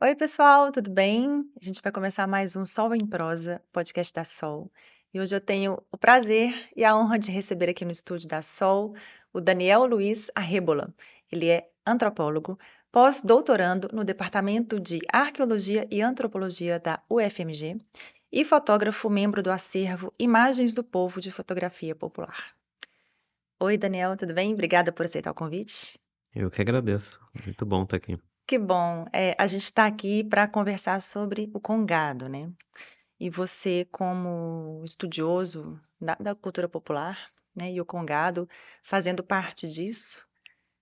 Oi, pessoal, tudo bem? A gente vai começar mais um Sol em Prosa, podcast da Sol. E hoje eu tenho o prazer e a honra de receber aqui no estúdio da Sol o Daniel Luiz Arrebola. Ele é antropólogo, pós-doutorando no Departamento de Arqueologia e Antropologia da UFMG e fotógrafo membro do acervo Imagens do Povo de Fotografia Popular. Oi, Daniel, tudo bem? Obrigada por aceitar o convite. Eu que agradeço. Muito bom estar aqui. Que bom. A gente está aqui para conversar sobre o Congado, né? E você, como estudioso da cultura popular, né, e o Congado, fazendo parte disso,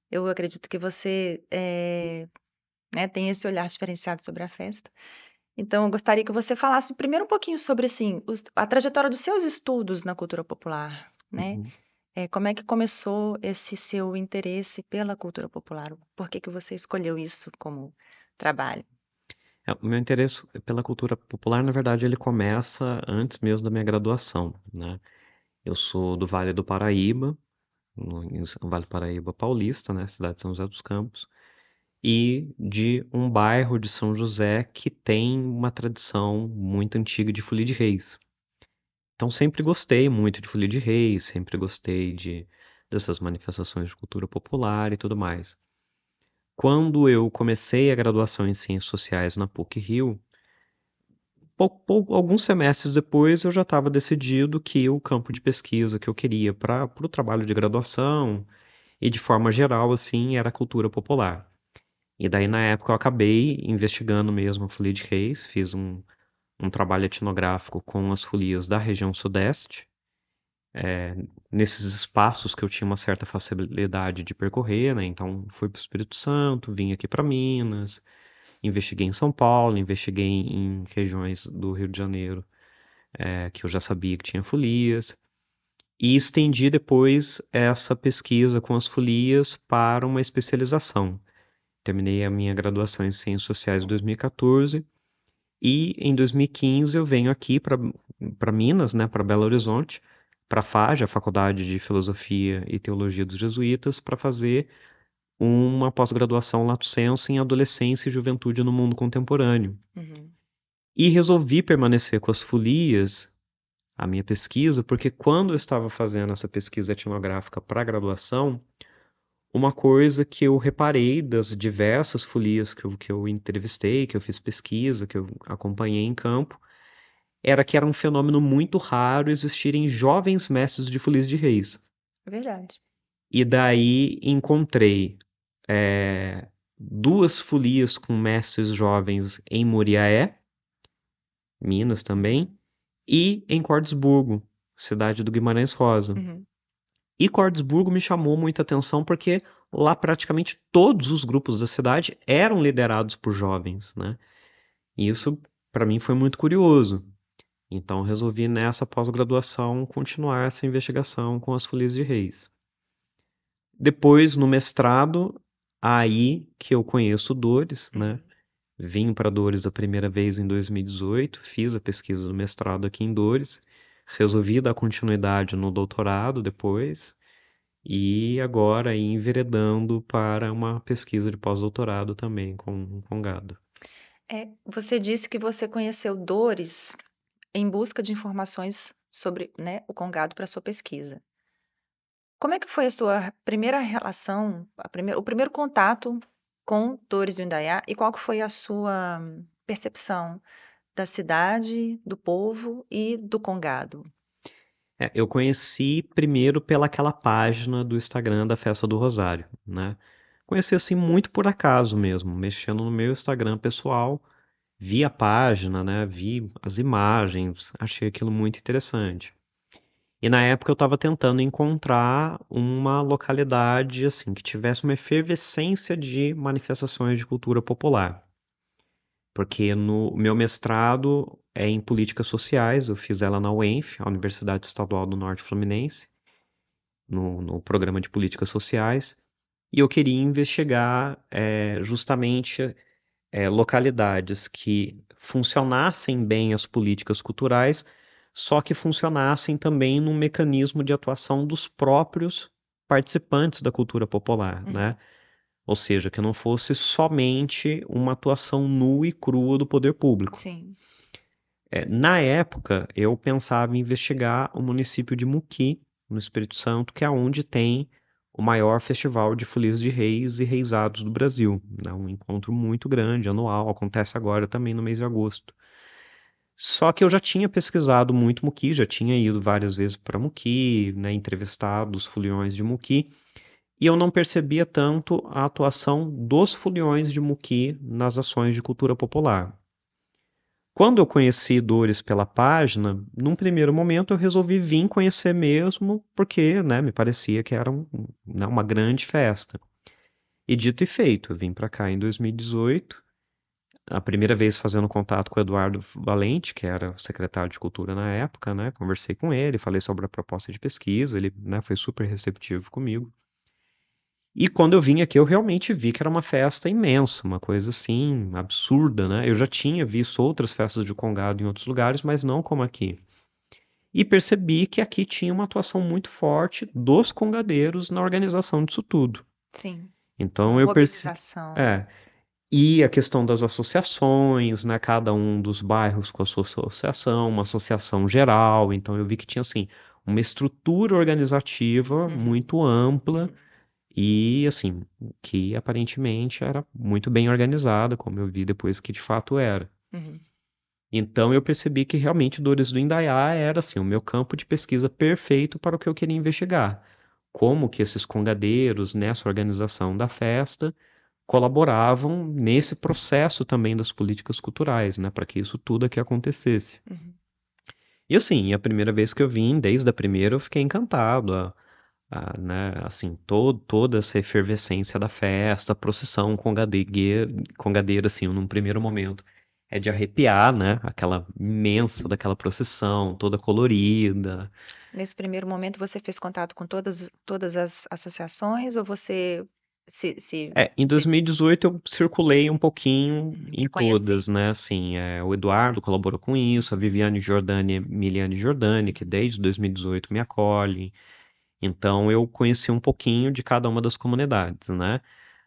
eu acredito que você né, tem esse olhar diferenciado sobre a festa. Então, eu gostaria que você falasse primeiro um pouquinho sobre assim, a trajetória dos seus estudos na cultura popular, né? Uhum. Como é que começou esse seu interesse pela cultura popular? Por que que você escolheu isso como trabalho? O meu interesse pela cultura popular, na verdade, ele começa antes mesmo da minha graduação, né? Eu sou do Vale do Paraíba, no Vale do Paraíba paulista, né? Cidade de São José dos Campos, e de um bairro de São José que tem uma tradição muito antiga de folia de reis. Então, sempre gostei muito de folia de reis, sempre gostei dessas manifestações de cultura popular e tudo mais. Quando eu comecei a graduação em Ciências Sociais na PUC-Rio, alguns semestres depois eu já estava decidido que o campo de pesquisa que eu queria para o trabalho de graduação e de forma geral assim era a cultura popular. E daí na época eu acabei investigando mesmo a folia de reis, fiz um trabalho etnográfico com as folias da região sudeste, nesses espaços que eu tinha uma certa facilidade de percorrer, né? Então fui para o Espírito Santo, vim aqui para Minas. Investiguei em São Paulo, investiguei em regiões do Rio de Janeiro, que eu já sabia que tinha folias, e estendi depois essa pesquisa com as folias para uma especialização. Terminei a minha graduação em Ciências Sociais em 2014 e em 2015 eu venho aqui para Minas, né, para Belo Horizonte, para a FAJ, a Faculdade de Filosofia e Teologia dos Jesuítas, para fazer uma pós-graduação lato sensu em adolescência e juventude no mundo contemporâneo. Uhum. E resolvi permanecer com as folias, a minha pesquisa, porque quando eu estava fazendo essa pesquisa etnográfica para a graduação, uma coisa que eu reparei das diversas folias que eu entrevistei, que eu fiz pesquisa, que eu acompanhei em campo, era um fenômeno muito raro existirem jovens mestres de folias de reis. É verdade. E daí encontrei duas folias com mestres jovens em Muriaé, Minas também, e em Cordesburgo, cidade do Guimarães Rosa. Uhum. E Cordesburgo me chamou muita atenção porque lá praticamente todos os grupos da cidade eram liderados por jovens, né? E isso para mim foi muito curioso. Então resolvi nessa pós-graduação continuar essa investigação com as folias de reis. Depois, no mestrado, aí que eu conheço Dores, né? Uhum. Vim para Dores a primeira vez em 2018, fiz a pesquisa do mestrado aqui em Dores, resolvi dar continuidade no doutorado depois, e agora enveredando para uma pesquisa de pós-doutorado também com gado. Você disse que você conheceu Dores em busca de informações sobre, né, o Congado para sua pesquisa. Como é que foi a sua primeira relação, o primeiro contato com Dores do Indaiá e qual que foi a sua percepção da cidade, do povo e do Congado? Eu conheci primeiro pela aquela página do Instagram da Festa do Rosário, né? Conheci assim muito por acaso mesmo, mexendo no meu Instagram pessoal, vi a página, né? Vi as imagens, achei aquilo muito interessante. E na época eu estava tentando encontrar uma localidade assim que tivesse uma efervescência de manifestações de cultura popular. Porque no meu mestrado é em políticas sociais, eu fiz ela na UENF, a Universidade Estadual do Norte Fluminense, no programa de políticas sociais, e eu queria investigar justamente localidades que funcionassem bem as políticas culturais, só que funcionassem também num mecanismo de atuação dos próprios participantes da cultura popular, Uhum. né? ou seja, que não fosse somente uma atuação nua e crua do poder público. Sim. Na época, eu pensava em investigar o município de Muqui, no Espírito Santo, que é onde tem o maior festival de folias de reis e reisados do Brasil. É um encontro muito grande, anual, acontece agora também no mês de agosto. Só que eu já tinha pesquisado muito Muqui, já tinha ido várias vezes para Muqui, né, entrevistado os foliões de Muqui, e eu não percebia tanto a atuação dos foliões de Muqui nas ações de cultura popular. Quando eu conheci Dores pela página, num primeiro momento eu resolvi vir conhecer mesmo, porque, né, me parecia que era né, uma grande festa. E dito e feito, eu vim para cá em 2018, a primeira vez fazendo contato com o Eduardo Valente, que era o secretário de Cultura na época, né? Conversei com ele, falei sobre a proposta de pesquisa, ele, né, foi super receptivo comigo. E quando eu vim aqui, eu realmente vi que era uma festa imensa, uma coisa assim, absurda, né? Eu já tinha visto outras festas de Congado em outros lugares, mas não como aqui. E percebi que aqui tinha uma atuação muito forte dos congadeiros na organização disso tudo. Sim. Uma Então eu percebi. mobilização, né? É, e a questão das associações, né? Cada um dos bairros com a sua associação, uma associação geral. Então eu vi que tinha assim uma estrutura organizativa Uhum, muito ampla uhum, e assim que aparentemente era muito bem organizada, como eu vi depois que de fato era. uhum. Então eu percebi que realmente Dores do Indaiá era assim o meu campo de pesquisa perfeito para o que eu queria investigar. Como que esses congadeiros nessa organização da festa colaboravam nesse processo também das políticas culturais, né, para que isso tudo aqui acontecesse. Uhum. E assim, a primeira vez que eu vim, desde a primeira, eu fiquei encantado, né, assim, toda essa efervescência da festa, a procissão congadeira, assim, num primeiro momento, é de arrepiar, né, aquela imensa daquela procissão, toda colorida. Nesse primeiro momento, você fez contato com todas as associações ou você se Em de- 2018 eu circulei um pouquinho em de conhecer? todas, né? Assim, o Eduardo colaborou com isso, a Viviane Jordani, Miliane Jordani, que desde 2018 me acolhe. Então eu conheci um pouquinho de cada uma das comunidades, né?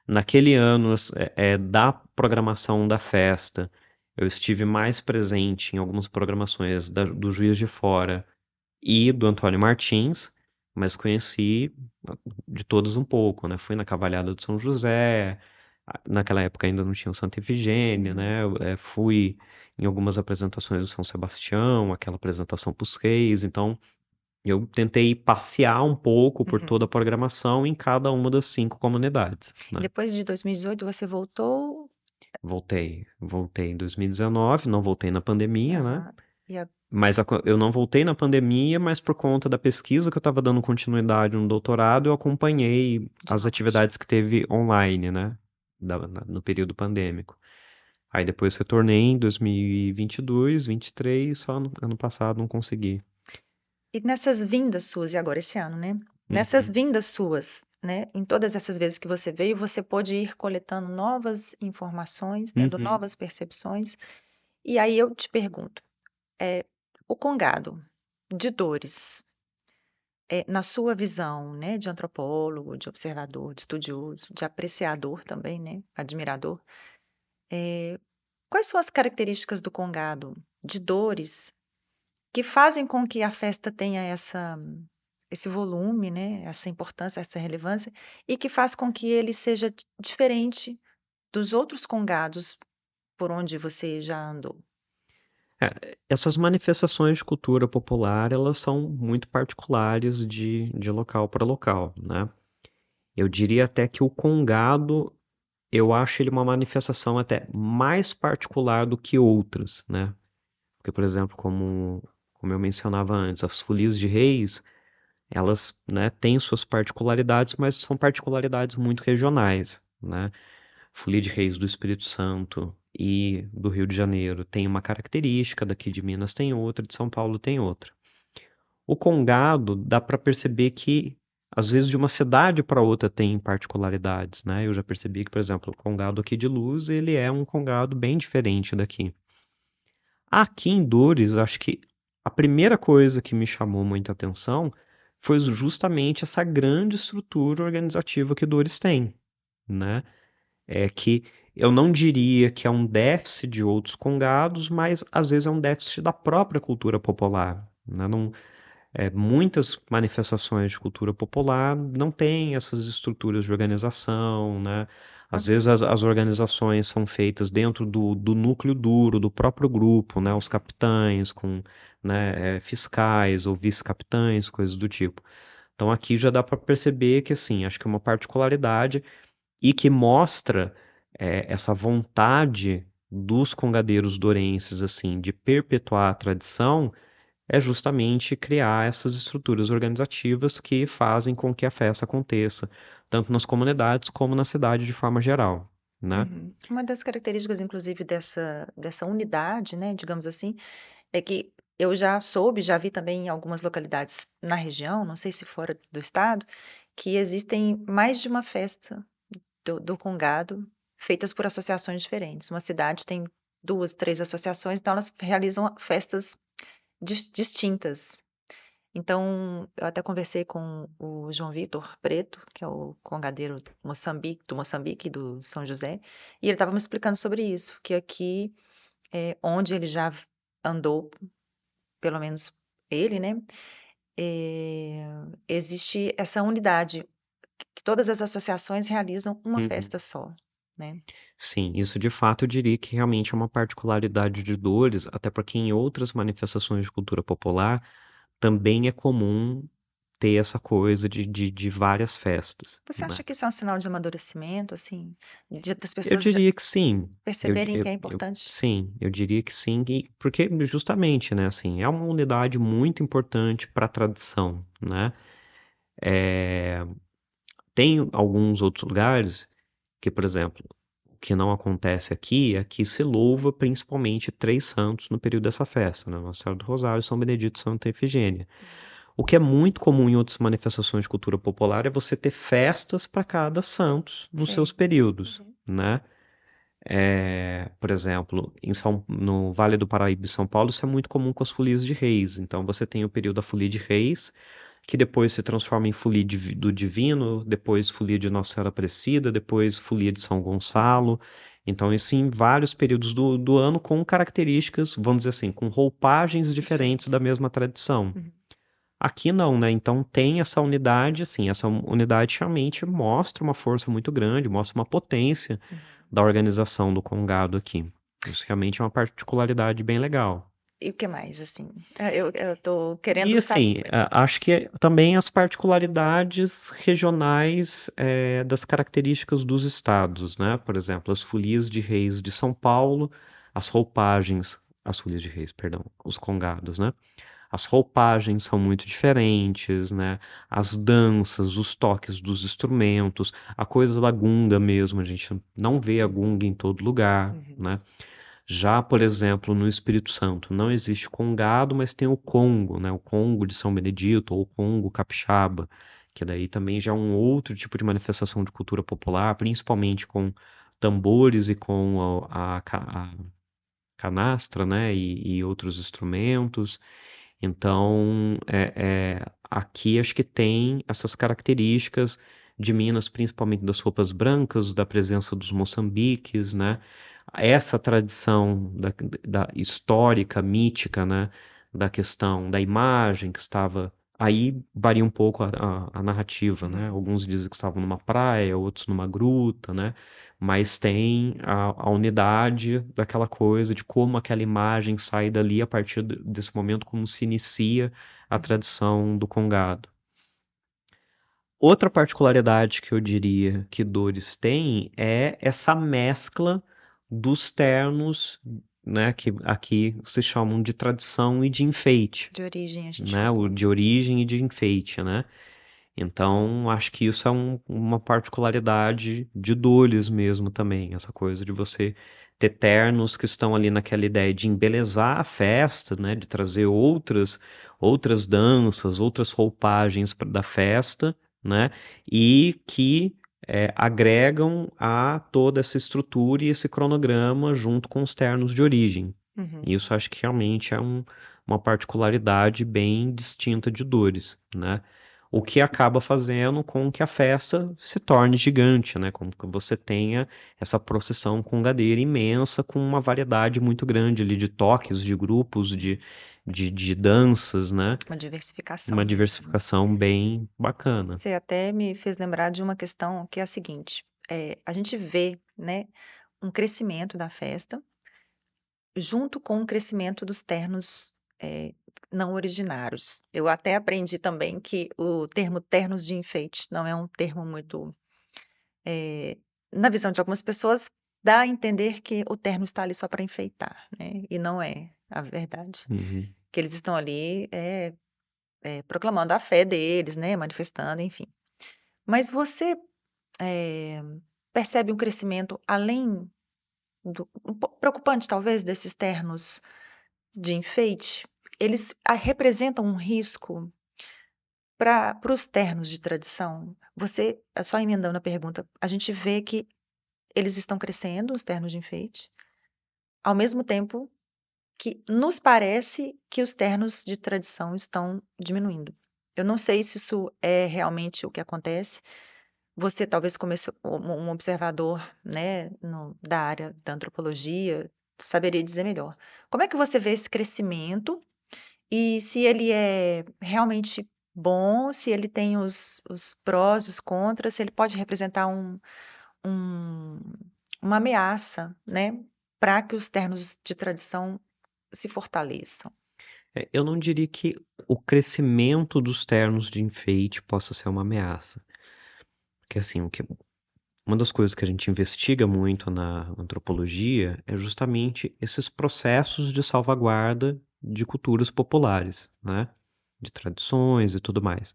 Naquele ano, da programação da festa, eu estive mais presente em algumas programações do Juiz de Fora e do Antônio Martins, mas conheci de todos um pouco, né? Fui na Cavalhada do São José, naquela época ainda não tinha o Santa Efigênia, Uhum, né? Fui em algumas apresentações do São Sebastião, aquela apresentação para os reis, então eu tentei passear um pouco por toda a uhum. programação em cada uma das 5 comunidades, né? Depois de 2018, você voltou? Voltei em 2019, não voltei na pandemia, né? Aham. E Mas eu não voltei na pandemia, mas por conta da pesquisa que eu estava dando continuidade no doutorado, eu acompanhei de as longe. atividades que teve online, né? No período pandêmico. Aí depois retornei em 2022, 23, só no ano passado não consegui. E nessas vindas suas, e agora esse ano, né? Nessas Uhum, vindas suas, né? Em todas essas vezes que você veio, você pôde ir coletando novas informações, tendo uhum. novas percepções. E aí eu te pergunto, é, o Congado de Dores, na sua visão, né, de antropólogo, de observador, de estudioso, de apreciador também, né, admirador, quais são as características do Congado de Dores que fazem com que a festa tenha esse volume, né, essa importância, essa relevância, e que faz com que ele seja diferente dos outros congados por onde você já andou? Essas manifestações de cultura popular, elas são muito particulares de local para local, né? Eu diria até que o Congado, eu acho ele uma manifestação até mais particular do que outras, né? Porque, por exemplo, como eu mencionava antes, as folias de reis, elas, né, têm suas particularidades, mas são particularidades muito regionais, né? Folia de Reis do Espírito Santo e do Rio de Janeiro tem uma característica, daqui de Minas tem outra, de São Paulo tem outra. O Congado dá para perceber que às vezes de uma cidade para outra tem particularidades, né? Eu já percebi que, por exemplo, o Congado aqui de Luz, ele é um Congado bem diferente daqui. Aqui em Dores, acho que a primeira coisa que me chamou muita atenção foi justamente essa grande estrutura organizativa que Dores tem. né? É que eu não diria que é um déficit de outros congados, mas às vezes é um déficit da própria cultura popular, né? Não, muitas manifestações de cultura popular não têm essas estruturas de organização, né? Às vezes Assim, as organizações são feitas dentro do núcleo duro do próprio grupo, né? Os capitães com, né, fiscais ou vice-capitães, coisas do tipo. Então aqui já dá para perceber que assim, acho que é uma particularidade e que mostra essa vontade dos congadeiros dourenses assim de perpetuar a tradição é justamente criar essas estruturas organizativas que fazem com que a festa aconteça, tanto nas comunidades como na cidade de forma geral, né? uhum. Uma das características, inclusive, dessa unidade, né, digamos assim, é que eu já soube, já vi também em algumas localidades na região, não sei se fora do estado, que existem mais de uma festa do Congado feitas por associações diferentes. Uma cidade tem duas, três associações, então elas realizam festas distintas. Então, eu até conversei com o João Vitor Preto, que é o congadeiro do Moçambique, do São José, e ele estava me explicando sobre isso, que aqui, onde ele já andou, pelo menos ele, né, eh, existe essa unidade, que todas as associações realizam uma Uhum. festa só, né? Sim, isso de fato eu diria que realmente é uma particularidade de Dores, até porque em outras manifestações de cultura popular também é comum ter essa coisa de várias festas, Você né? acha que isso é um sinal de amadurecimento, assim, das Eu pessoas já diria que sim. perceberem que é importante? Sim, eu diria que sim, porque justamente, né, assim, é uma unidade muito importante para a tradição, né? Tem alguns outros lugares que, por exemplo, o que não acontece aqui é que se louva principalmente três santos no período dessa festa, né? Nossa Senhora do Rosário, São Benedito e Santa Efigênia. O que é muito comum em outras manifestações de cultura popular é você ter festas para cada santos nos seus Sim. períodos, Uhum. né? Por exemplo, no Vale do Paraíba e São Paulo, isso é muito comum com as folias de reis. Então, você tem o período da folia de reis, que depois se transforma em folia do Divino, depois folia de Nossa Senhora Aparecida, depois folia de São Gonçalo. Então, isso em vários períodos do ano com características, vamos dizer assim, com roupagens diferentes Diferentes. da mesma tradição. Uhum. Aqui não, né? Então tem essa unidade, assim, essa unidade realmente mostra uma força muito grande, mostra uma potência Uhum. da organização do Congado aqui. Isso realmente é uma particularidade bem legal. E o que mais, assim? Eu tô E querendo assim, saber. acho que também as particularidades regionais das características dos estados, né? Por exemplo, as folias de reis de São Paulo, as roupagens, as folias de reis, perdão, os congados, né? As roupagens são muito diferentes, né? As danças, os toques dos instrumentos, a coisa da gunga mesmo, a gente não vê a gunga Uhum. em todo lugar, Uhum. né? Já, por exemplo, no Espírito Santo não existe congado, mas tem o congo, né? O congo de São Benedito ou o congo capixaba, que daí também já é um outro tipo de manifestação de cultura popular, principalmente com tambores e com a canastra, né? E outros instrumentos. Então, aqui acho que tem essas características de Minas, principalmente das roupas brancas, da presença dos moçambiques, né? Essa tradição da histórica, mítica, né? Da questão da imagem que estava. Aí varia um pouco a narrativa, né? Uhum. Alguns dizem que estavam numa praia, outros numa gruta, né? Mas tem a unidade daquela coisa de como aquela imagem sai dali a partir desse momento, como se inicia a Uhum. tradição do Congado. Outra particularidade que eu diria que Dores tem é essa mescla dos ternos, né, que aqui se chamam de tradição e de enfeite, De origem, a gente né, o costuma de falar. origem e de enfeite, né? Então, acho que isso é uma particularidade de Dores mesmo também, essa coisa de você ter ternos que estão ali naquela ideia de embelezar a festa, né, de trazer outras danças, outras roupagens da festa, né, e que agregam a toda essa estrutura e esse cronograma junto com os ternos de origem. Uhum. Isso acho que realmente é uma particularidade bem distinta de Dores, né? o que acaba fazendo com que a festa se torne gigante, né? Com que você tenha essa procissão congadeira imensa, com uma variedade muito grande ali de toques, de grupos, de danças, né? Uma diversificação Uma mesmo, né? diversificação bem bacana. Você até me fez lembrar de uma questão que é a seguinte: a gente vê, né, um crescimento da festa junto com o crescimento dos ternos não originários. Eu até aprendi também que o termo ternos de enfeite não é um termo muito. eh, Na visão de algumas pessoas, dá a entender que o terno está ali só para enfeitar, né? E não é a verdade. Uhum. Que eles estão ali proclamando a fé deles, né? Manifestando, enfim. Mas você eh, percebe um crescimento além um pouco preocupante, talvez, desses ternos de enfeite? Eles representam um risco para os ternos de tradição? Você, só emendando a pergunta, a gente vê que eles estão crescendo, os ternos de enfeite, ao mesmo tempo que nos parece que os ternos de tradição estão diminuindo. Eu não sei se isso é realmente o que acontece. Você, talvez, como um observador, né, da área da antropologia, saberia dizer melhor. Como é que você vê esse crescimento e se ele é realmente bom, se ele tem os prós, os contras, se ele pode representar um- uma ameaça, né, para que os ternos de tradição se fortaleçam? Eu não diria que o crescimento dos ternos de enfeite possa ser uma ameaça. Porque assim, uma das coisas que a gente investiga muito na antropologia é justamente esses processos de salvaguarda de culturas populares, né? De tradições e tudo mais.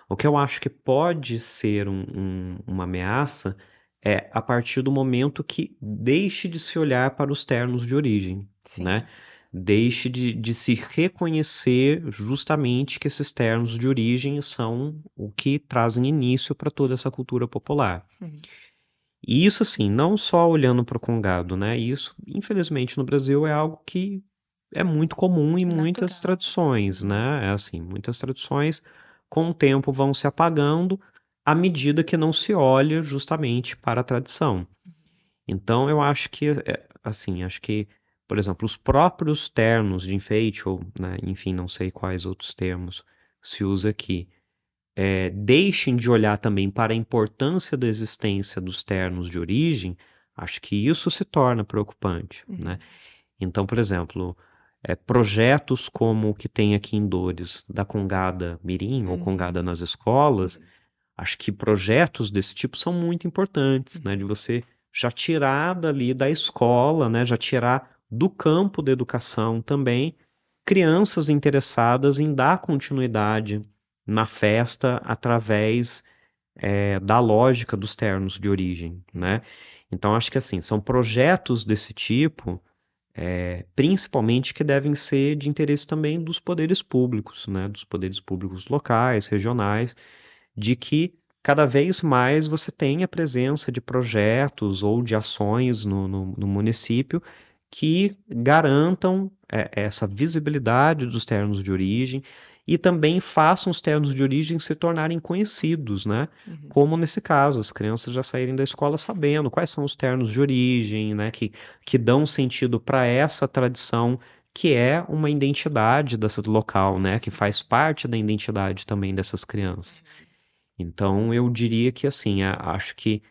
O que eu acho que pode ser uma ameaça é a partir do momento que deixe de se olhar para os ternos de origem, né? Sim. Deixe de se reconhecer justamente que esses ternos de origem são o que trazem início para toda essa cultura popular. Uhum. E isso, assim, não só olhando para o Congado, né? Isso, infelizmente, no Brasil é algo que é muito comum em muitas Natural. tradições, Uhum. né? É assim, muitas tradições com o tempo vão se apagando à medida que não se olha justamente para a tradição. Então, eu acho que, assim, acho que, por exemplo, os próprios ternos de enfeite, ou, né, enfim, não sei quais outros termos se usa aqui, deixem de olhar também para a importância da existência dos ternos de origem, acho que isso se torna preocupante, né? Uhum. Então, por exemplo, projetos como o que tem aqui em Dores, da Congada Mirim ou Congada Uhum. nas escolas, Uhum. acho que projetos desse tipo são muito importantes, né? De Uhum. você já tirar dali da escola, né? Já tirar do campo da educação também crianças interessadas em dar continuidade na festa através da lógica dos ternos de origem, né? Uhum. Então acho que assim são projetos desse tipo, principalmente que devem ser de interesse também dos poderes públicos, né? Dos poderes públicos locais, regionais, de que cada vez mais você tenha presença de projetos ou de ações no município que garantam essa visibilidade dos ternos de origem e também façam os ternos de origem se tornarem conhecidos, né? Uhum. Como nesse caso, as crianças já saírem da escola sabendo quais são os ternos de origem, né? Que dão sentido para essa tradição que é uma identidade desse local, né? Que faz parte da identidade também dessas crianças. Então, eu diria que, assim, acho que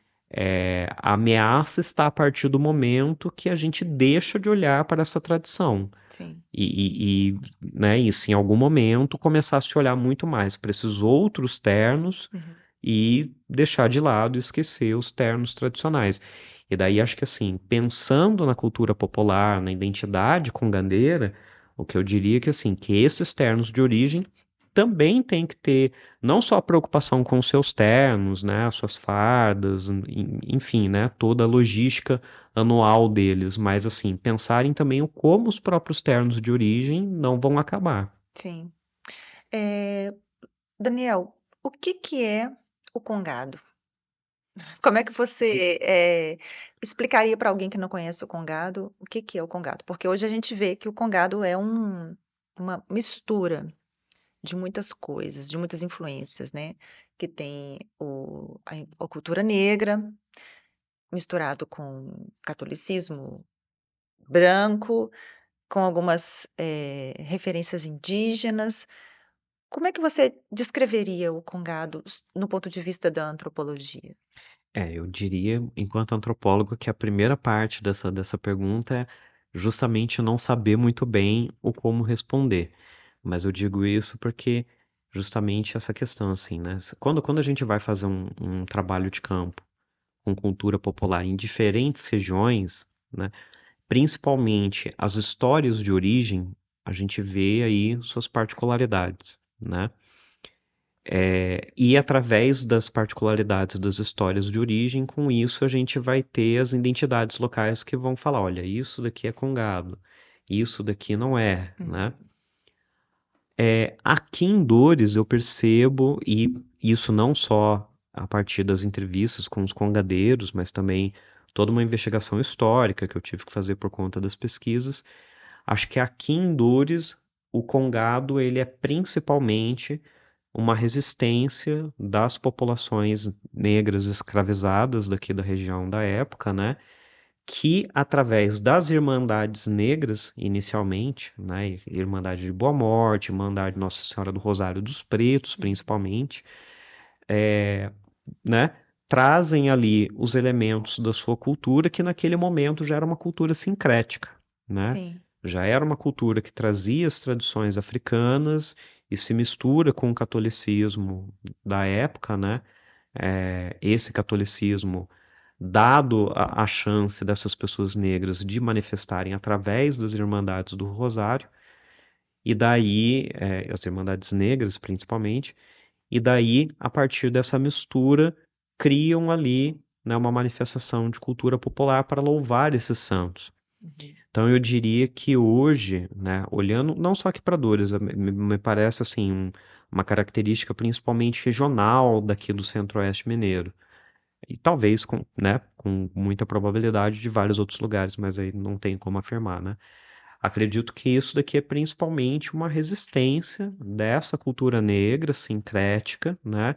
a ameaça está a partir do momento que a gente deixa de olhar para essa tradição. Sim. Né, isso, em algum momento, começar a se olhar muito mais para esses outros ternos Uhum. e deixar de lado e esquecer os ternos tradicionais. E daí, acho que, assim, pensando na cultura popular, na identidade congandeira, o que eu diria é que, assim, que esses ternos de origem também tem que ter não só a preocupação com os seus ternos, né, as suas fardas, enfim, né, toda a logística anual deles, mas assim, pensarem também o como os próprios ternos de origem não vão acabar. Sim. Eh, Daniel, o que que é o congado? Como é que você explicaria para alguém que não conhece o congado o que que é o congado? Porque hoje a gente vê que o congado é uma mistura de muitas coisas, de muitas influências, né? Que tem a cultura negra misturado com catolicismo branco, com algumas referências indígenas. Como é que você descreveria o Congado no ponto de vista da antropologia? Eu diria, enquanto antropólogo, que a primeira parte dessa pergunta é justamente não saber muito bem o como responder. Mas eu digo isso porque justamente essa questão, assim, né? Quando a gente vai fazer um trabalho de campo com cultura popular em diferentes regiões, né? Principalmente as histórias de origem, a gente vê aí suas particularidades, né? E através das particularidades das histórias de origem, com isso a gente vai ter as identidades locais que vão falar, olha, isso daqui é Congado, isso daqui não é, né? Uhum. Aqui em Dores eu percebo, e isso não só a partir das entrevistas com os congadeiros, mas também toda uma investigação histórica que eu tive que fazer por conta das pesquisas. Acho que aqui em Dores o Congado ele é principalmente uma resistência das populações negras escravizadas daqui da região da época, né? Que através das Irmandades Negras, inicialmente, né? Irmandade de Boa Morte, Irmandade Nossa Senhora do Rosário dos Pretos, principalmente, né? Trazem ali os elementos da sua cultura que naquele momento já era uma cultura sincrética, né? Sim. Já era uma cultura que trazia as tradições africanas e se mistura com o catolicismo da época, né? Esse catolicismo, dado a chance dessas pessoas negras de manifestarem através das Irmandades do Rosário, e daí, as Irmandades Negras principalmente, e daí, a partir dessa mistura, criam ali, né, uma manifestação de cultura popular para louvar esses santos. Uhum. Então eu diria que hoje, né, olhando não só aqui para Dores, me parece assim uma característica principalmente regional daqui do Centro-Oeste mineiro. E talvez com, né, com muita probabilidade de vários outros lugares, mas aí não tem como afirmar, né? Acredito que isso daqui é principalmente uma resistência dessa cultura negra, sincrética, né,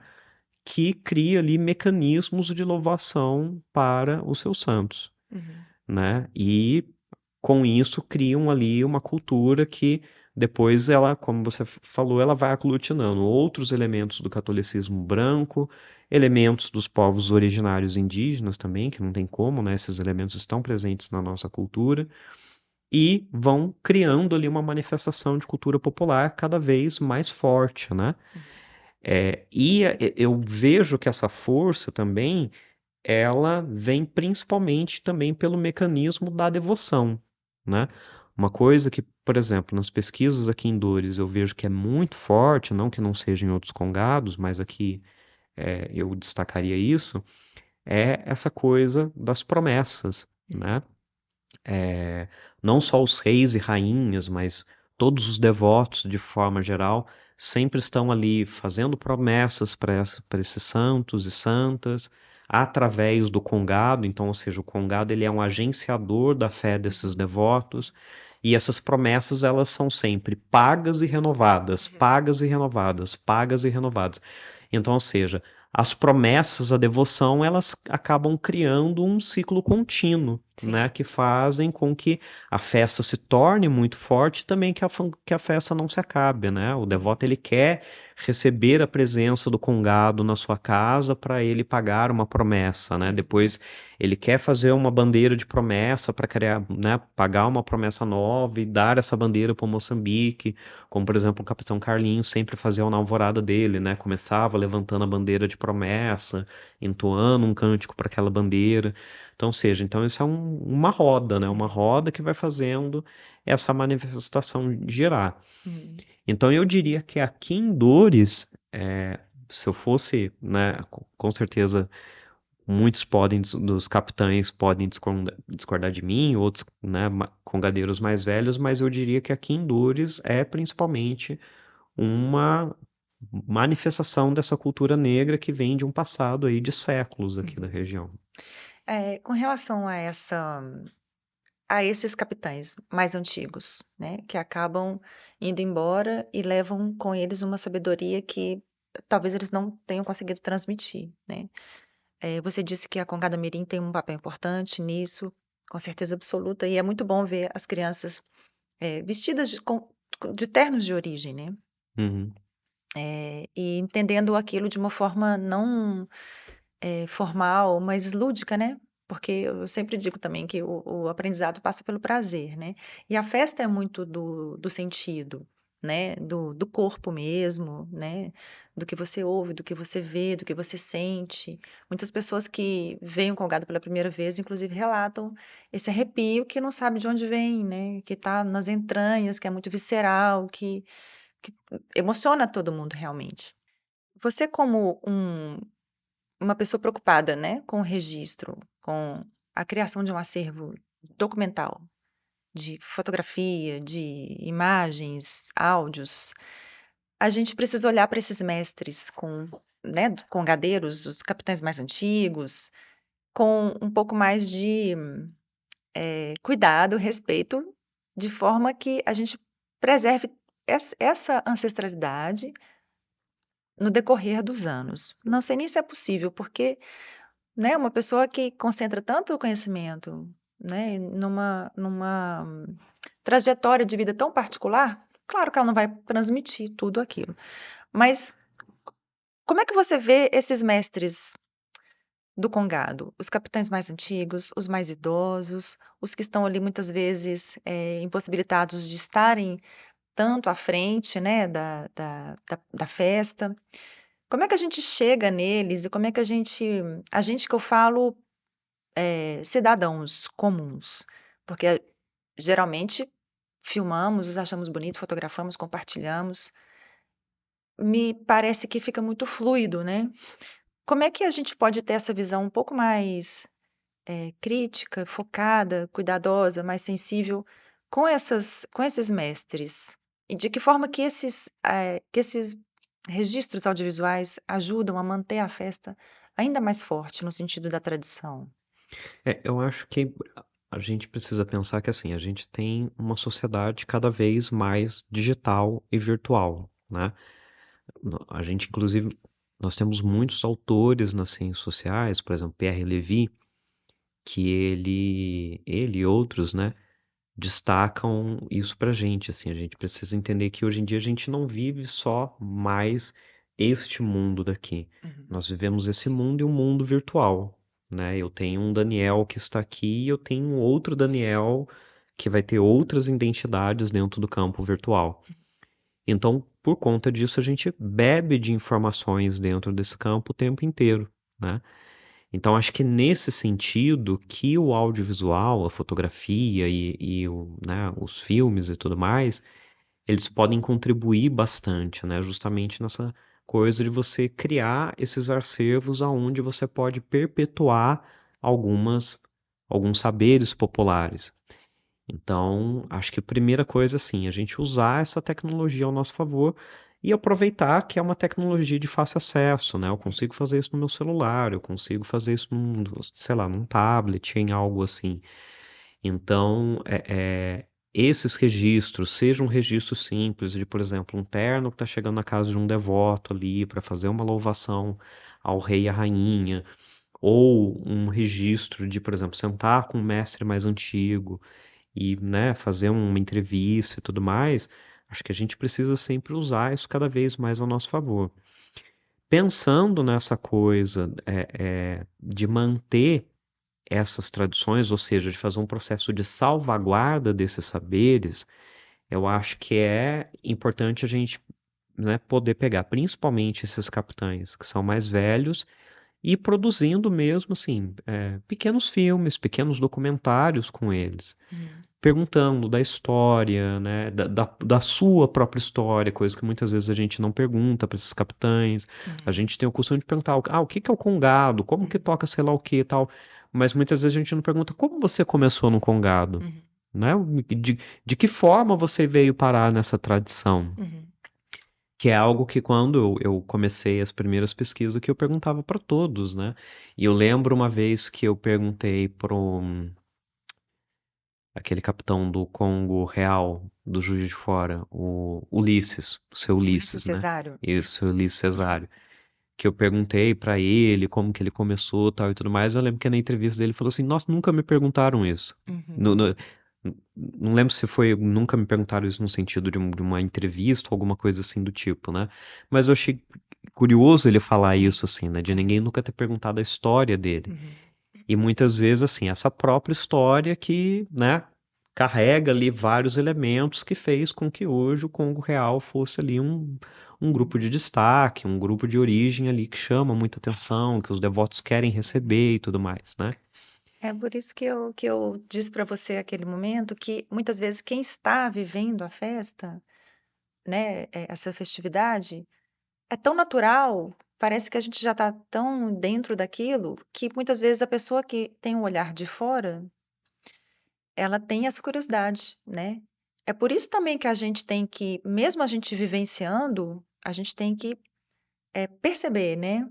que cria ali mecanismos de louvação para os seus santos, Uhum. né? E com isso criam ali uma cultura que depois ela, como você falou, ela vai aglutinando outros elementos do catolicismo branco, elementos dos povos originários indígenas também, que não tem como, né? Esses elementos estão presentes na nossa cultura e vão criando ali uma manifestação de cultura popular cada vez mais forte, né? Eu vejo que essa força também ela vem principalmente também pelo mecanismo da devoção, né? Uma coisa que, por exemplo, nas pesquisas aqui em Dores eu vejo que é muito forte, não que não seja em outros congados, mas aqui eu destacaria isso, é essa coisa das promessas, né? Não só os reis e rainhas, mas todos os devotos de forma geral sempre estão ali fazendo promessas para esses santos e santas através do congado. Então, ou seja, o congado ele é um agenciador da fé desses devotos e essas promessas elas são sempre pagas e renovadas, pagas e renovadas, pagas e renovadas. Então, ou seja, as promessas, a devoção, elas acabam criando um ciclo contínuo, Sim. né, que fazem com que a festa se torne muito forte e também que a festa não se acabe, né? O devoto ele quer receber a presença do congado na sua casa para ele pagar uma promessa, né? Depois ele quer fazer uma bandeira de promessa para criar, né, pagar uma promessa nova e dar essa bandeira para Moçambique, como por exemplo o Capitão Carlinhos sempre fazia na alvorada dele, né? Começava levantando a bandeira de promessa, entoando um cântico para aquela bandeira. Então, ou seja, então isso é uma roda, né? Uma roda que vai fazendo essa manifestação girar. Uhum. Então, eu diria que aqui em Dores, se eu fosse, né, com certeza muitos dos capitães podem discordar de mim, outros, né, congadeiros mais velhos, mas eu diria que aqui em Dores é principalmente uma manifestação dessa cultura negra que vem de um passado aí de séculos aqui da Uhum. região. Com relação a a esses capitães mais antigos, né, que acabam indo embora e levam com eles uma sabedoria que talvez eles não tenham conseguido transmitir, né. Você disse que a Congada Mirim tem um papel importante nisso, com certeza absoluta, e é muito bom ver as crianças, vestidas de ternos de origem, né, Uhum. e entendendo aquilo de uma forma não formal, mas lúdica, né, porque eu sempre digo também que o aprendizado passa pelo prazer, né, e a festa é muito do sentido, né, do corpo mesmo, né, do que você ouve, do que você vê, do que você sente. Muitas pessoas que veem o Congado pela primeira vez, inclusive relatam esse arrepio que não sabe de onde vem, né, que está nas entranhas, que é muito visceral, que emociona todo mundo realmente. Você como uma pessoa preocupada, né, com o registro, com a criação de um acervo documental, de fotografia, de imagens, áudios, a gente precisa olhar para esses mestres né, congadeiros, os capitães mais antigos, com um pouco mais de cuidado, respeito, de forma que a gente preserve essa ancestralidade no decorrer dos anos. Não sei nem se é possível, porque, né, uma pessoa que concentra tanto o conhecimento, né, numa trajetória de vida tão particular, claro que ela não vai transmitir tudo aquilo. Mas como é que você vê esses mestres do Congado? Os capitães mais antigos, os mais idosos, os que estão ali muitas vezes impossibilitados de estarem tanto à frente, né, da festa. Como é que a gente chega neles e como é que a gente que eu falo cidadãos comuns, porque geralmente filmamos, os achamos bonito, fotografamos, compartilhamos. Me parece que fica muito fluido, né? Como é que a gente pode ter essa visão um pouco mais crítica, focada, cuidadosa, mais sensível com esses mestres? E de que forma que esses registros audiovisuais ajudam a manter a festa ainda mais forte no sentido da tradição? Eu acho que a gente precisa pensar que assim, a gente tem uma sociedade cada vez mais digital e virtual, né? A gente, inclusive, nós temos muitos autores nas ciências sociais, por exemplo, Pierre Levy, que ele e outros, né, destacam isso pra gente, assim, a gente precisa entender que hoje em dia a gente não vive só mais este mundo daqui. Uhum. Nós vivemos esse mundo e um mundo virtual, né? Eu tenho um Daniel que está aqui e eu tenho um outro Daniel que vai ter outras identidades dentro do campo virtual. Então, por conta disso, a gente bebe de informações dentro desse campo o tempo inteiro, né? Então, acho que nesse sentido que o audiovisual, a fotografia né, os filmes e tudo mais, eles podem contribuir bastante, né? Justamente nessa coisa de você criar esses acervos aonde você pode perpetuar alguns saberes populares. Então, acho que a primeira coisa, assim, a gente usar essa tecnologia ao nosso favor e aproveitar que é uma tecnologia de fácil acesso, né? Eu consigo fazer isso no meu celular, eu consigo fazer isso sei lá, num tablet, em algo assim. Então, esses registros, seja um registro simples de, por exemplo, um terno que está chegando na casa de um devoto ali para fazer uma louvação ao rei e à rainha, ou um registro de, por exemplo, sentar com um mestre mais antigo e, né, fazer uma entrevista e tudo mais, acho que a gente precisa sempre usar isso cada vez mais ao nosso favor. Pensando nessa coisa de manter essas tradições, ou seja, de fazer um processo de salvaguarda desses saberes, eu acho que é importante a gente, né, poder pegar principalmente esses capitães que são mais velhos e produzindo mesmo assim pequenos filmes, pequenos documentários com eles Uhum. perguntando da história, né, da sua própria história, coisa que muitas vezes a gente não pergunta para esses capitães. A Uhum. gente tem o costume de perguntar, o que que é o congado? Como que Uhum. toca sei lá o que e tal. Mas muitas vezes a gente não pergunta como você começou no congado, Uhum. né? De que forma você veio parar nessa tradição? Uhum. Que é algo que quando eu comecei as primeiras pesquisas que eu perguntava para todos, né? E eu lembro uma vez que eu perguntei aquele capitão do Congo Real, do Juiz de Fora, o Ulisses, o seu Ulisses Ulisses, né? Cesário. Isso, o seu Ulisses Cesário. Que eu perguntei pra ele como que ele começou, tal e tudo mais. Eu lembro que na entrevista dele ele falou assim: Nossa, nunca me perguntaram isso. Uhum. No- no- não lembro se foi, nunca me perguntaram isso no sentido de uma entrevista ou alguma coisa assim do tipo, né? Mas eu achei curioso ele falar É, isso assim, né? De é. ninguém nunca ter perguntado a história dele. Uhum. E muitas vezes, assim, essa própria história que, né, carrega ali vários elementos que fez com que hoje o Congo Real fosse ali um grupo de destaque, um grupo de origem ali que chama muita atenção, que os devotos querem receber e tudo mais, né? É por isso que eu disse para você aquele momento que muitas vezes quem está vivendo a festa, né, essa festividade, é tão natural, parece que a gente já está tão dentro daquilo, que muitas vezes a pessoa que tem um olhar de fora, ela tem essa curiosidade, né? É por isso também que a gente tem que, mesmo a gente vivenciando, a gente tem que perceber, né?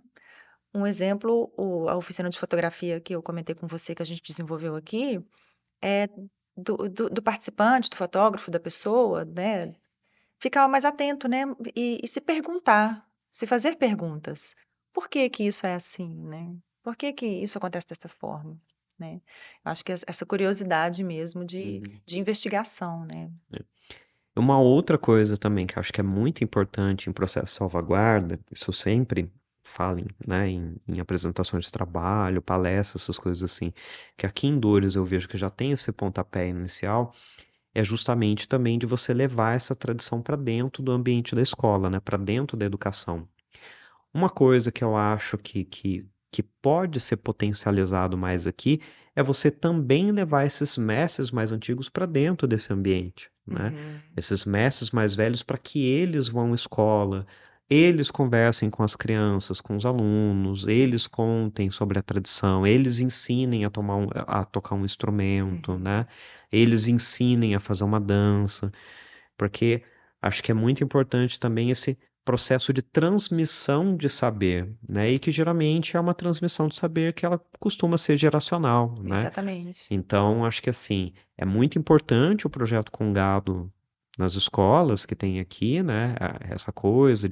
Um exemplo, a oficina de fotografia que eu comentei com você, que a gente desenvolveu aqui, é do participante, do fotógrafo, da pessoa, né? Ficar mais atento, né? E se perguntar, se fazer perguntas. Por que que isso é assim, né? Por que que isso acontece dessa forma, né? Eu acho que essa curiosidade mesmo Uhum. de investigação, né? Uma outra coisa também que eu acho que é muito importante em processo de salvaguarda, isso eu sempre falo, né, em apresentações de trabalho, palestras, essas coisas assim, que aqui em Dores eu vejo que já tem esse pontapé inicial, é justamente também de você levar essa tradição para dentro do ambiente da escola, né, para dentro da educação. Uma coisa que eu acho que pode ser potencializado mais aqui é você também levar esses mestres mais antigos para dentro desse ambiente, né? Uhum, Esses mestres mais velhos para que eles vão à escola, eles conversem com as crianças, com os alunos, eles contem sobre a tradição, eles ensinem a tocar um instrumento, uhum. né? Eles ensinem a fazer uma dança, porque acho que é muito importante também esse processo de transmissão de saber, né? E que geralmente é uma transmissão de saber que ela costuma ser geracional, né? Exatamente. Então, acho que assim, é muito importante o projeto Congado nas escolas que tem aqui, né? Essa coisa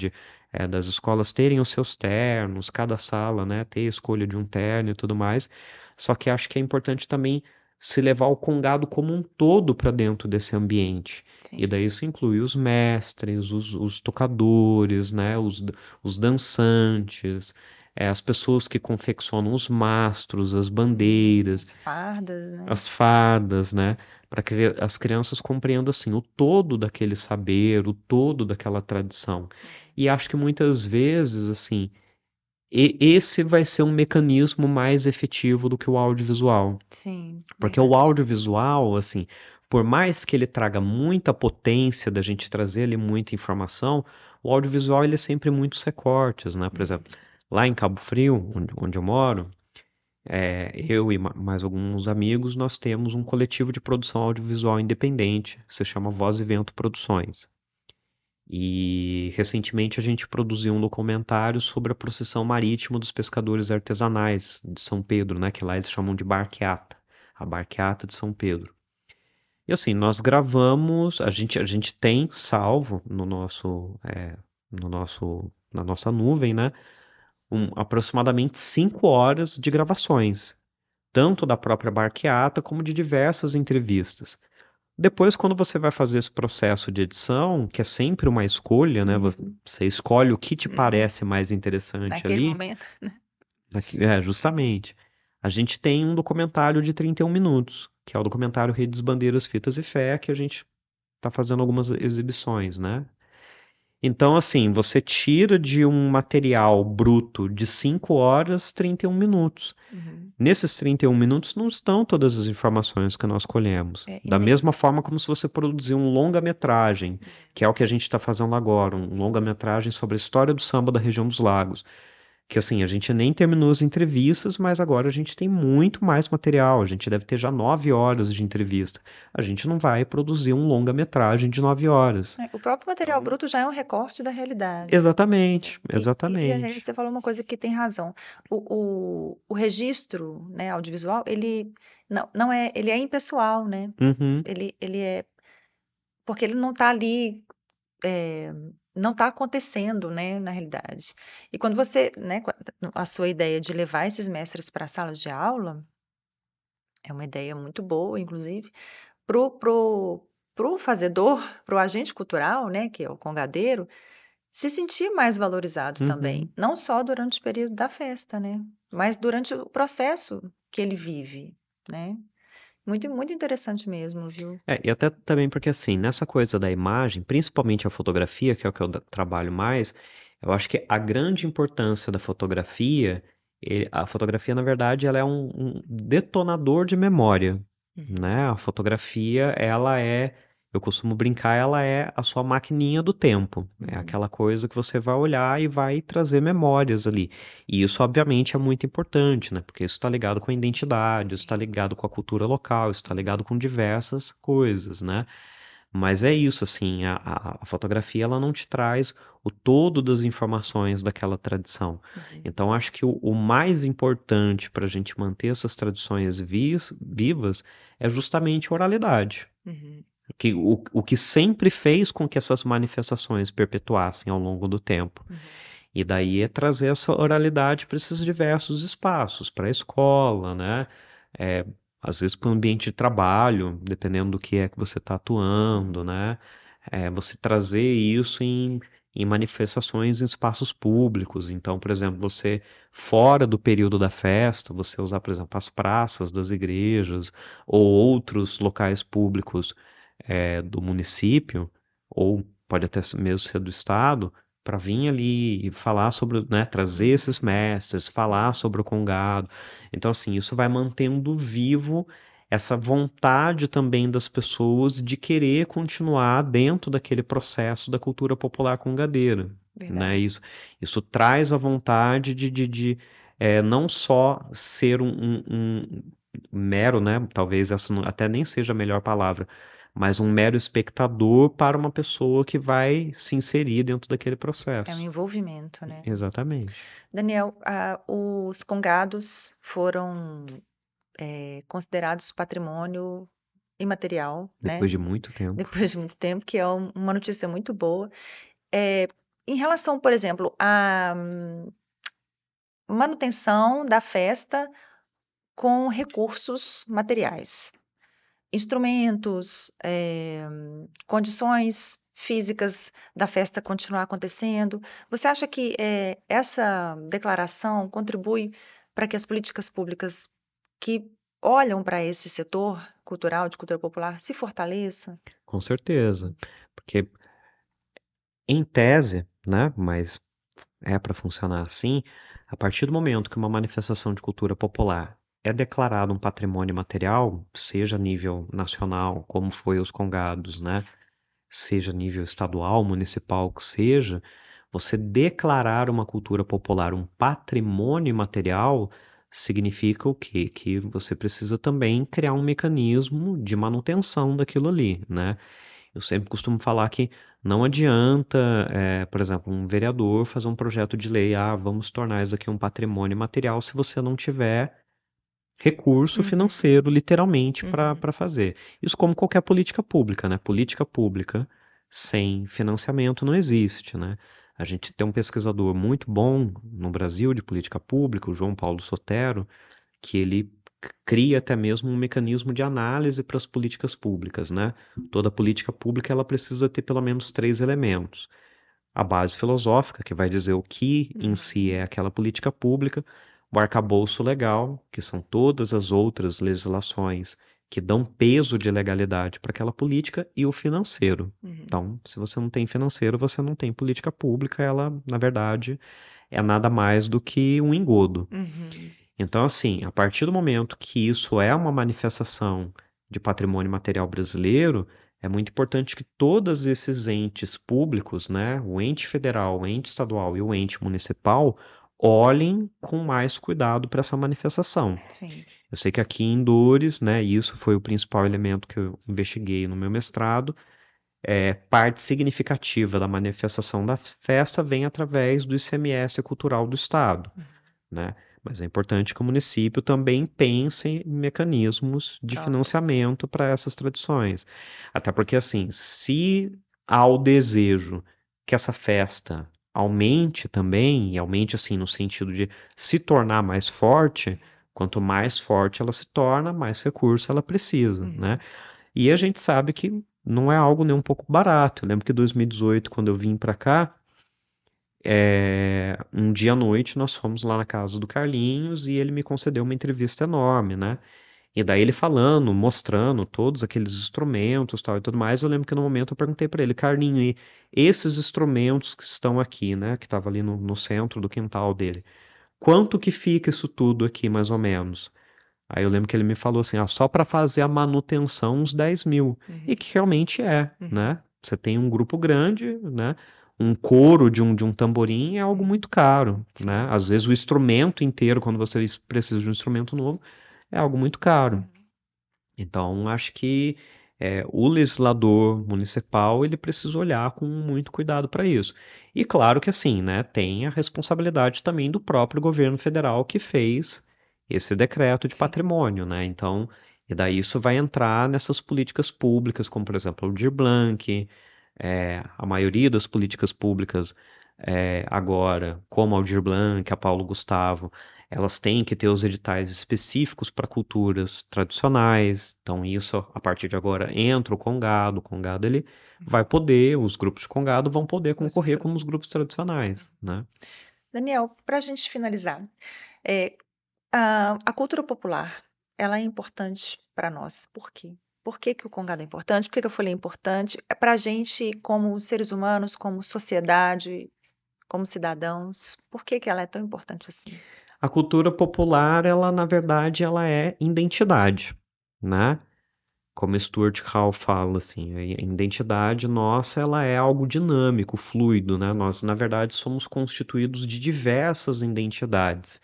das escolas terem os seus ternos, cada sala, né, ter a escolha de um terno e tudo mais. Só que acho que é importante também se levar o Congado como um todo para dentro desse ambiente. E Sim. daí isso inclui os mestres, os tocadores, né, os dançantes, as pessoas que confeccionam os mastros, as bandeiras, As fardas, né? as fardas, né? Para que as crianças compreendam assim o todo daquele saber, o todo daquela tradição. E acho que muitas vezes assim, esse vai ser um mecanismo mais efetivo do que o audiovisual. Sim, Porque o verdade. audiovisual, assim, por mais que ele traga muita potência da gente trazer ali muita informação, o audiovisual ele é sempre muitos recortes, né? Por Uhum. exemplo, lá em Cabo Frio, onde eu moro, eu e mais alguns amigos, nós temos um coletivo de produção audiovisual independente, se chama Voz e Vento Produções. E recentemente a gente produziu um documentário sobre a procissão marítima dos pescadores artesanais de São Pedro, né? Que lá eles chamam de barqueata, a barqueata de São Pedro. E assim, nós gravamos, a gente tem salvo na nossa nuvem, né? Aproximadamente 5 horas de gravações, tanto da própria barqueata como de diversas entrevistas. Depois, quando você vai fazer esse processo de edição, que é sempre uma escolha, né? Uhum. Você escolhe o que te Uhum. parece mais interessante Naquele ali, momento. justamente. A gente tem um documentário de 31 minutos, que é o documentário Redes, Bandeiras, Fitas e Fé, que a gente está fazendo algumas exibições, né? Então, assim, você tira de um material bruto de 5 horas 31 minutos. Uhum. Nesses 31 minutos não estão todas as informações que nós colhemos. É, e Da mesma forma como se você produzir um longa-metragem, que é o que a gente está fazendo agora, um longa-metragem sobre a história do samba da região dos lagos. que assim, a gente nem terminou as entrevistas, mas agora a gente tem muito mais material. A gente deve ter já 9 horas de entrevista. A gente não vai produzir um longa-metragem de 9 horas. O próprio material Então, bruto já é um recorte da realidade. exatamente, E exatamente. você falou uma coisa que tem razão. O registro, né, audiovisual, ele não é, ele é impessoal, né? Uhum, Ele é, porque ele não está ali, é, não está acontecendo, né, na realidade. E quando você, né, a sua ideia de levar esses mestres para salas de aula, é uma ideia muito boa, inclusive, pro fazedor, pro agente cultural, né, que é o congadeiro, se sentir mais valorizado também, uhum. não só durante o período da festa, né, mas durante o processo que ele vive, né? Muito, muito interessante mesmo, viu? E até também porque assim, nessa coisa da imagem, principalmente a fotografia, que é o que eu trabalho mais, eu acho que a grande importância da fotografia, a fotografia, na verdade, ela é um detonador de memória, Uhum. né? A fotografia, ela é, eu costumo brincar, ela é a sua maquininha do tempo. É Uhum. aquela coisa que você vai olhar e vai trazer memórias ali. E isso, obviamente, é muito importante, né? Porque isso está ligado com a identidade, isso está Sim. ligado com a cultura local, isso está Uhum. ligado com diversas coisas, né? Mas é isso, assim, a fotografia ela não te traz o todo das informações daquela tradição. Uhum. Então, acho que o mais importante para a gente manter essas tradições vivas é justamente a oralidade. Uhum. O que sempre fez com que essas manifestações perpetuassem ao longo do tempo. Uhum. E daí é trazer essa oralidade para esses diversos espaços, para a escola, né? É, às vezes para o ambiente de trabalho, dependendo do que é que você está atuando, Uhum. né? Você trazer isso em manifestações em espaços públicos. Então, por exemplo, você fora do período da festa, você usar, por exemplo, as praças das igrejas ou outros locais públicos do município, ou pode até mesmo ser do estado para vir ali e falar sobre, né, trazer esses Uhum. mestres, falar Uhum. sobre o Congado. Então, assim, isso vai mantendo vivo essa vontade também das pessoas de querer continuar dentro daquele processo da cultura popular congadeira, né? Verdade. Isso traz a vontade de não só ser um mero, né? Talvez essa até nem seja a melhor palavra, mas um mero espectador para uma pessoa que vai se inserir dentro daquele É um processo. envolvimento, né? Exatamente. Daniel, os congados foram considerados patrimônio imaterial, né? Depois de muito tempo. Depois de muito tempo, que é uma notícia muito boa. É, em relação, por exemplo, à manutenção da festa com recursos materiais, instrumentos, condições físicas da festa continuar acontecendo. Você acha que essa declaração contribui para que as políticas públicas que olham para esse setor cultural, de cultura popular, se fortaleçam? Com certeza. Porque, em tese, né? Mas é para funcionar assim, a partir do momento que uma manifestação de cultura popular é declarada um patrimônio material, seja a nível nacional, como foi os Congados, né? Seja a nível estadual, municipal, que seja, você declarar uma cultura popular um patrimônio material significa o quê? Que você precisa também criar um mecanismo de manutenção daquilo ali, né? Eu sempre costumo falar que não adianta, por exemplo, um vereador fazer um projeto de lei, vamos tornar isso aqui um patrimônio material, se você não tiver recurso Uhum, financeiro, literalmente, para uhum, para fazer. Isso como qualquer política pública, né? Política pública sem financiamento não existe, né? A gente tem um pesquisador muito bom no Brasil de política pública, o João Paulo Sotero, que ele cria até mesmo um mecanismo de análise para as políticas públicas, né? Toda política pública ela precisa ter pelo menos três elementos: a base filosófica, que vai dizer o que em si uhum, é aquela política pública, o arcabouço legal, que são todas as outras legislações que dão peso de legalidade para aquela política, e o financeiro. uhum, Então, se você não tem financeiro, você não tem política pública, ela, na verdade, é nada mais do que um engodo. uhum, Então, assim, a partir do momento que isso é uma manifestação de patrimônio material brasileiro, é muito importante que todos esses entes públicos, né, o ente federal, o ente estadual e o ente municipal, olhem com mais cuidado para essa manifestação. Sim. Eu sei que aqui em Dores, né, e isso foi o principal elemento que eu investiguei no meu mestrado, parte significativa da manifestação da festa vem através do ICMS cultural do Estado, né? Mas é importante que o município também pense em mecanismos de Próprios. financiamento para essas tradições. Até porque, assim, se há o desejo que essa festa aumente também, e aumente, assim, no sentido de se tornar mais forte, quanto mais forte ela se torna, mais recurso ela precisa, né? Uhum. E a gente sabe que não é algo nem um pouco barato. Eu lembro que em 2018, quando eu vim para cá, um dia à noite nós fomos lá na casa do Carlinhos e ele me concedeu uma entrevista enorme, né? E daí ele falando, mostrando todos aqueles instrumentos, tal e tudo mais. Eu lembro que no momento eu perguntei para ele, Carlinho, e esses instrumentos que estão aqui, né? Que estava ali no centro do quintal dele, quanto que fica isso tudo aqui, mais ou menos? Aí eu lembro que ele me falou assim, só para fazer a manutenção uns 10 mil. E Uhum. que realmente é, Uhum. né? Você tem um grupo grande, né? Um coro de um tamborim é algo Uhum. muito caro, né? Sim. Às vezes o instrumento inteiro, quando você precisa de um instrumento novo, é algo muito caro. Uhum. Então, acho que o legislador municipal ele precisa olhar com muito cuidado para isso. E claro que assim, né, tem a responsabilidade também do próprio governo federal que fez esse decreto de Sim. patrimônio, né? Então, e daí isso vai entrar nessas políticas públicas, como por exemplo o Aldir Blanc, a maioria das políticas públicas agora, como a Aldir Blanc, a Paulo Gustavo, elas têm que ter os editais específicos para culturas tradicionais. Então, isso, a partir de agora, entra o Congado. O Congado, ele vai poder, os grupos de Congado vão poder concorrer como Usufruir. os grupos tradicionais, né? Daniel, para a gente finalizar, é, a cultura popular, ela é importante para nós. Por quê? Por que que o Congado é importante? Por que que a Folha é importante? É para a gente, como seres humanos, como sociedade, como cidadãos. Por que que ela é tão importante assim? A cultura popular, ela, na verdade, ela é identidade, né? Como Stuart Hall fala, assim, a identidade nossa, ela é algo dinâmico, fluido, né? Nós, na verdade, somos constituídos de diversas identidades,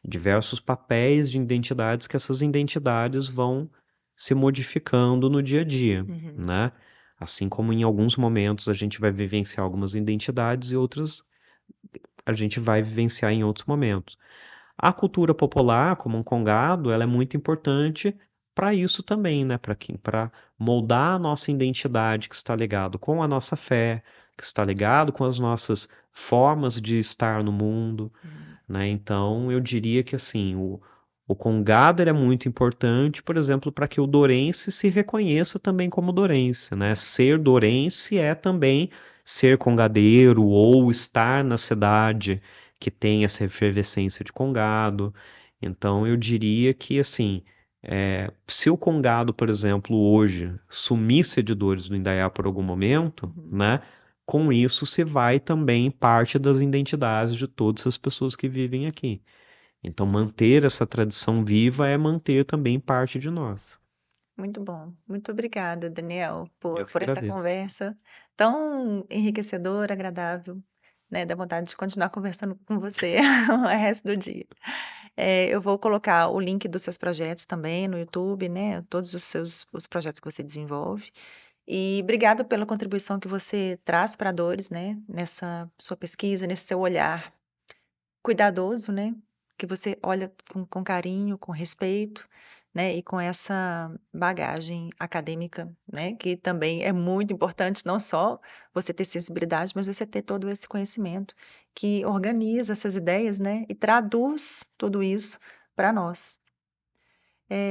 diversos papéis de identidades que essas identidades vão se modificando no dia a dia, Uhum. né? Assim como em alguns momentos a gente vai vivenciar algumas identidades e outras a gente vai vivenciar em outros momentos. A cultura popular, como um congado, ela é muito importante para isso também, né? Para moldar a nossa identidade que está ligado com a nossa fé, que está ligado com as nossas formas de estar no mundo, Uhum. né? Então, eu diria que assim, o congado ele é muito importante, por exemplo, para que o dourense se reconheça também como dourense, né? Ser dourense é também ser congadeiro ou estar na cidade que tem essa efervescência de congado. Então, eu diria que assim, se o congado, por exemplo, hoje sumisse de Dores do Indaiá por algum momento, Uhum. né? Com isso se vai também parte das identidades de todas as pessoas que vivem aqui. Então, manter essa tradição viva é manter também parte de nós. Muito bom. Muito obrigada, Daniel, Eu por, que por essa agradeço. conversa tão enriquecedora, agradável, né? Dá vontade de continuar conversando com você o resto do dia. Eu vou colocar o link dos seus projetos também no YouTube, né? Todos os projetos que você desenvolve. E obrigado pela contribuição que você traz para a Dores, né? Nessa sua pesquisa, nesse seu olhar cuidadoso, né? Que você olha com carinho, com respeito, né? E com essa bagagem acadêmica, né? Que também é muito importante, não só você ter sensibilidade, mas você ter todo esse conhecimento que organiza essas ideias, né? E traduz tudo isso para nós.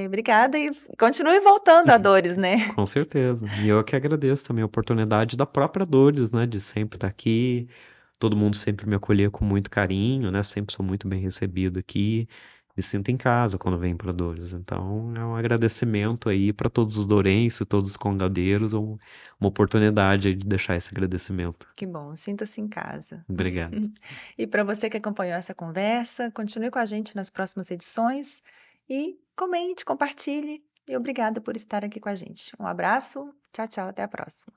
Obrigada e continue voltando a Dores, né? Com certeza. E eu que agradeço também a oportunidade da própria Dores, né, de sempre estar aqui. Todo mundo sempre me acolhia com muito carinho, né? Sempre sou muito bem recebido aqui. Me sinto em casa quando venho para Dores. Então, é um agradecimento aí para todos os dourenses, todos os congadeiros, uma oportunidade aí de deixar esse agradecimento. Que bom, sinta-se em casa. Obrigado. E para você que acompanhou essa conversa, continue com a gente nas próximas edições e comente, compartilhe. E obrigada por estar aqui com a gente. Um abraço, tchau, tchau, até a próxima.